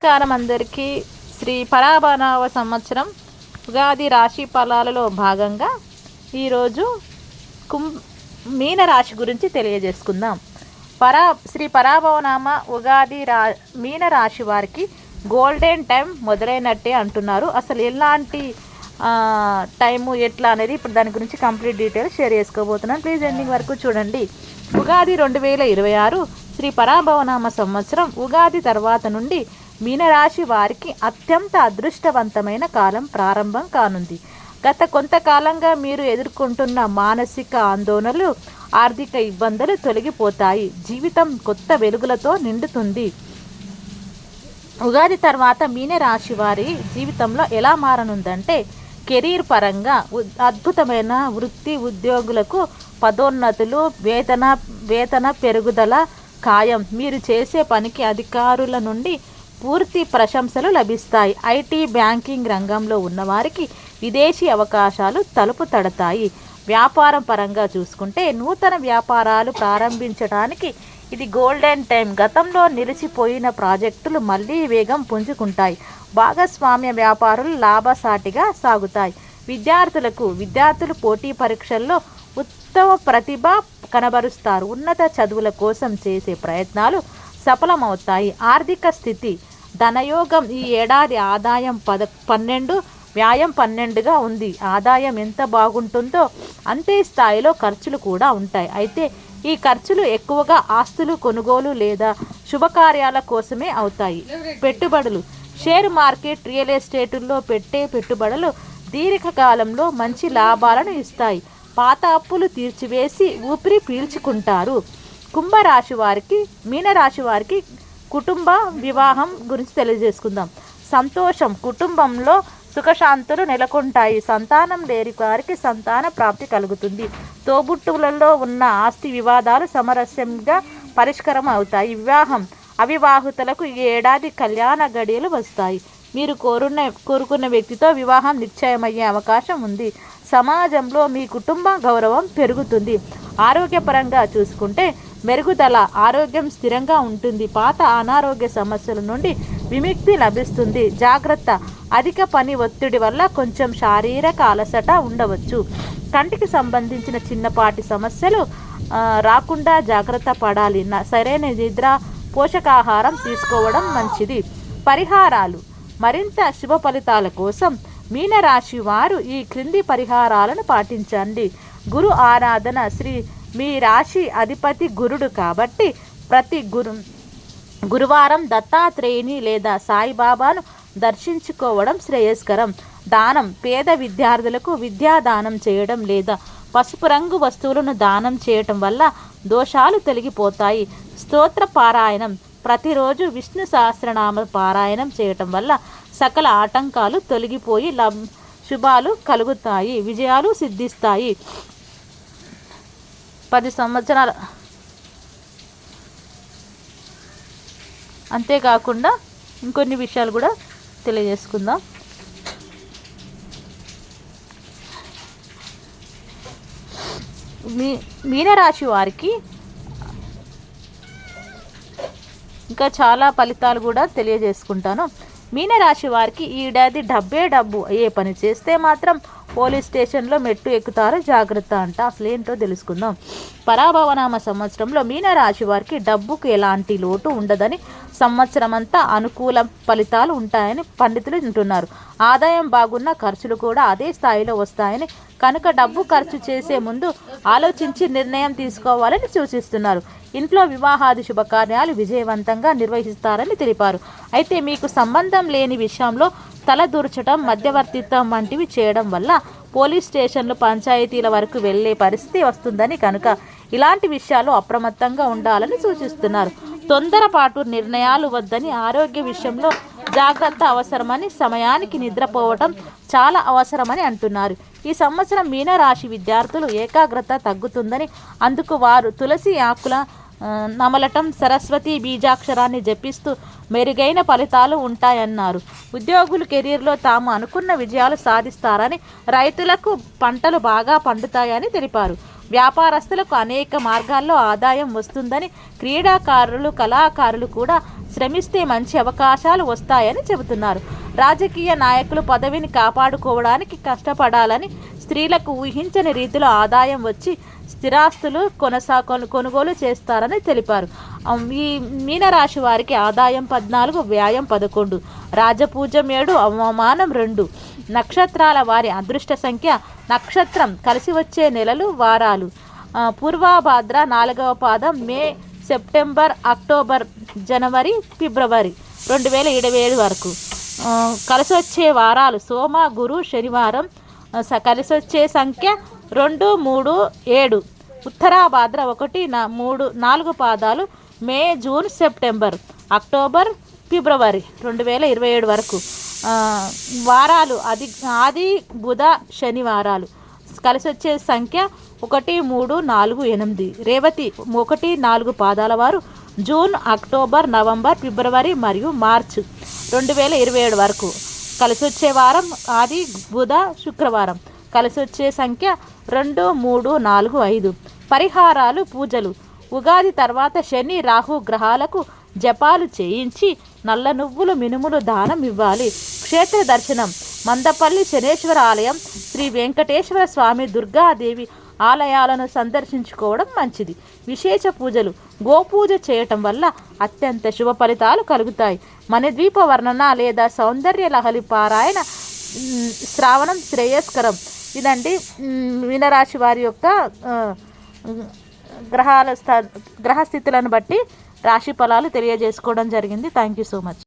నమస్కారం అందరికీ. శ్రీ పరాభనావ సంవత్సరం ఉగాది రాశి ఫలాలలో భాగంగా ఈరోజు మీన రాశి గురించి తెలియజేసుకుందాం. శ్రీ పరాభవనామ ఉగాది మీన రాశి వారికి గోల్డెన్ టైం మొదలైనట్టే అంటున్నారు. అసలు ఎలాంటి టైము ఎట్లా అనేది ఇప్పుడు దాని గురించి కంప్లీట్ డీటెయిల్స్ షేర్ చేసుకోబోతున్నాను. ప్లీజ్ ఎండింగ్ వరకు చూడండి. ఉగాది 2026 శ్రీ పరాభవనామ సంవత్సరం ఉగాది తర్వాత నుండి మీనరాశి వారికి అత్యంత అదృష్టవంతమైన కాలం ప్రారంభం కానుంది. గత కొంతకాలంగా మీరు ఎదుర్కొంటున్న మానసిక ఆందోళనలు, ఆర్థిక ఇబ్బందులు తొలగిపోతాయి. జీవితం కొత్త వెలుగులతో నిండుతుంది. ఉగాది తర్వాత మీనరాశి వారి జీవితంలో ఎలా మారనుందంటే, కెరీర్ పరంగా అద్భుతమైన వృత్తి ఉద్యోగులకు పదోన్నతులు, వేతన పెరుగుదల ఖాయం. మీరు చేసే పనికి అధికారుల నుండి పూర్తి ప్రశంసలు లభిస్తాయి. ఐటీ, బ్యాంకింగ్ రంగంలో ఉన్నవారికి విదేశీ అవకాశాలు తలుపు తడతాయి. వ్యాపారం పరంగా చూసుకుంటే నూతన వ్యాపారాలు ప్రారంభించడానికి ఇది గోల్డెన్ టైం. గతంలో నిలిచిపోయిన ప్రాజెక్టులు మళ్ళీ వేగం పుంజుకుంటాయి. భాగస్వామ్య వ్యాపారాలు లాభసాటిగా సాగుతాయి. విద్యార్థులు పోటీ పరీక్షల్లో ఉత్తమ ప్రతిభ కనబరుస్తారు. ఉన్నత చదువుల కోసం చేసే ప్రయత్నాలు సఫలమవుతాయి. ఆర్థిక స్థితి ధనయోగం. ఈ ఏడాది ఆదాయం 12, వ్యాయం 12గా ఉంది. ఆదాయం ఎంత బాగుంటుందో అంతే స్థాయిలో ఖర్చులు కూడా ఉంటాయి. అయితే ఈ ఖర్చులు ఎక్కువగా ఆస్తులు కొనుగోలు లేదా శుభకార్యాల కోసమే అవుతాయి. పెట్టుబడులు. షేర్ మార్కెట్, రియల్ ఎస్టేటుల్లో పెట్టే పెట్టుబడులు దీర్ఘకాలంలో మంచి లాభాలను ఇస్తాయి. పాత అప్పులు తీర్చివేసి ఊపిరి పీల్చుకుంటారు. కుంభరాశి వారికి, మీనరాశి వారికి కుటుంబ వివాహం గురించి తెలియజేసుకుందాం. సంతోషం. కుటుంబంలో సుఖశాంతులు నెలకొంటాయి. సంతానం లేని వారికి సంతాన ప్రాప్తి కలుగుతుంది. తోబుట్టువులలో ఉన్న ఆస్తి వివాదాలు సమరస్యంగా పరిష్కారం అవుతాయి. వివాహం. అవివాహితులకు ఈ ఏడాది కళ్యాణ గడియలు వస్తాయి. మీరు కోరుకున్న వ్యక్తితో వివాహం నిశ్చయమయ్యే అవకాశం ఉంది. సమాజంలో మీ కుటుంబ గౌరవం పెరుగుతుంది. ఆరోగ్యపరంగా చూసుకుంటే మెరుగుదల. ఆరోగ్యం స్థిరంగా ఉంటుంది. పాత అనారోగ్య సమస్యల నుండి విముక్తి లభిస్తుంది. జాగ్రత్త. అధిక పని ఒత్తిడి వల్ల కొంచెం శారీరక అలసట ఉండవచ్చు. కంటికి సంబంధించిన చిన్నపాటి సమస్యలు రాకుండా జాగ్రత్త పడాలి. సరైన నిద్ర, పోషకాహారం తీసుకోవడం మంచిది. పరిహారాలు. మరింత శుభ ఫలితాల కోసం మీనరాశి వారు ఈ క్రింది పరిహారాలను పాటించండి. గురు ఆరాధన. మీ రాశి అధిపతి గురుడు కాబట్టి ప్రతి గురువారం దత్తాత్రేయుని లేదా సాయిబాబాను దర్శించుకోవడం శ్రేయస్కరం. దానం. పేద విద్యార్థులకు విద్యాదానం చేయడం లేదా పసుపు రంగు వస్తువులను దానం చేయటం వల్ల దోషాలు తొలగిపోతాయి. స్తోత్ర పారాయణం. ప్రతిరోజు విష్ణు సహస్రనామ పారాయణం చేయటం వల్ల సకల ఆటంకాలు తొలగిపోయి శుభాలు కలుగుతాయి, విజయాలు సిద్ధిస్తాయి. 10 సంవత్సరాల అంతేకాకుండా ఇంకొన్ని విషయాలు కూడా తెలియజేసుకుందాం. మీనరాశి వారికి ఇంకా చాలా ఫలితాలు కూడా తెలియజేసుకుంటాను. మీనరాశి వారికి ఈ ఏడాది డబ్బు. ఏ పని చేస్తే మాత్రం పోలీస్ స్టేషన్లో మెట్టు ఎక్కుతారో జాగ్రత్త అంట. అసలు ఏంటో తెలుసుకుందాం. పరాభవనామ సంవత్సరంలో మీనరాశి వారికి డబ్బుకు ఎలాంటి లోటు ఉండదని, సంవత్సరం అంతా అనుకూల ఫలితాలు ఉంటాయని పండితులు అంటున్నారు. ఆదాయం బాగున్న ఖర్చులు కూడా అదే స్థాయిలో వస్తాయని, కనుక డబ్బు ఖర్చు చేసే ముందు ఆలోచించి నిర్ణయం తీసుకోవాలని సూచిస్తున్నారు. ఇంట్లో వివాహాది శుభకార్యాలు విజయవంతంగా నిర్వహిస్తారని తెలిపారు. అయితే మీకు సంబంధం లేని విషయంలో తలదూర్చడం, మధ్యవర్తిత్వం వంటివి చేయడం వల్ల పోలీస్ స్టేషన్లు, పంచాయతీల వరకు వెళ్ళే పరిస్థితి వస్తుందని, కనుక ఇలాంటి విషయాలు అప్రమత్తంగా ఉండాలని సూచిస్తున్నారు. తొందరపాటు నిర్ణయాలు వద్దని, ఆరోగ్య విషయంలో జాగ్రత్త అవసరమని, సమయానికి నిద్రపోవటం చాలా అవసరమని అంటున్నారు. ఈ సంవత్సరం మీనరాశి విద్యార్థులు ఏకాగ్రత తగ్గుతుందని, అందుకు వారు తులసి ఆకుల నమలటం, సరస్వతి బీజాక్షరాన్ని జపిస్తూ మెరుగైన ఫలితాలు ఉంటాయన్నారు. ఉద్యోగులు కెరీర్లో తాము అనుకున్న విజయాలు సాధిస్తారని, రైతులకు పంటలు బాగా పండుతాయని తెలిపారు. వ్యాపారస్తులకు అనేక మార్గాల్లో ఆదాయం వస్తుందని, క్రీడాకారులు, కళాకారులు కూడా శ్రమిస్తే మంచి అవకాశాలు వస్తాయని చెబుతున్నారు. రాజకీయ నాయకులు పదవిని కాపాడుకోవడానికి కష్టపడాలని, స్త్రీలకు ఊహించని రీతిలో ఆదాయం వచ్చి స్థిరాస్తులు కొనుగోలు చేస్తారని తెలిపారు. ఈ మీనరాశి వారికి ఆదాయం 14, వ్యయం 11, రాజపూజ 7, అవమానం 2. నక్షత్రాల వారి అదృష్ట సంఖ్య నక్షత్రం కలిసి వచ్చే నెలలు వారాలు పూర్వభాద్ర 4వ పాదం మే, సెప్టెంబర్, అక్టోబర్, జనవరి, ఫిబ్రవరి 2027 వరకు. కలిసి వచ్చే వారాలు సోమ, గురు, శనివారం. కలిసి వచ్చే సంఖ్య 2, 3, 7. ఉత్తరాభాద్ర 1, 3, 4 పాదాలు మే, జూన్, సెప్టెంబర్, అక్టోబర్, ఫిబ్రవరి 2027 వరకు. వారాలు ఆది, బుధ, శనివారాలు. కలిసి వచ్చే సంఖ్య 1, 3, 4, 8. రేవతి 1, 4 పాదాల వారు జూన్, అక్టోబర్, నవంబర్, ఫిబ్రవరి మరియు మార్చ్ 2027 వరకు. కలిసి వచ్చే వారం ఆది, బుధ, శుక్రవారం. కలిసి వచ్చే సంఖ్య 2, 3, 4, 5. పరిహారాలు, పూజలు. ఉగాది తర్వాత శని, రాహు గ్రహాలకు జపాలు చేయించి నల్ల నువ్వులు, మినుములు దానం ఇవ్వాలి. క్షేత్ర దర్శనం. మందపల్లి శనేశ్వర ఆలయం, శ్రీ వెంకటేశ్వర స్వామి, దుర్గాదేవి ఆలయాలను సందర్శించుకోవడం మంచిది. విశేష పూజలు. గోపూజ చేయటం వల్ల అత్యంత శుభ ఫలితాలు కలుగుతాయి. మణిద్వీప వర్ణన లేదా సౌందర్య లహరి పారాయణ శ్రావణం శ్రేయస్కరం. ఇదండి మీనరాశి వారి యొక్క గ్రహస్థితులను బట్టి రాశి ఫలాలు తెలియజేసుకోవడం జరిగింది. Thank you so much.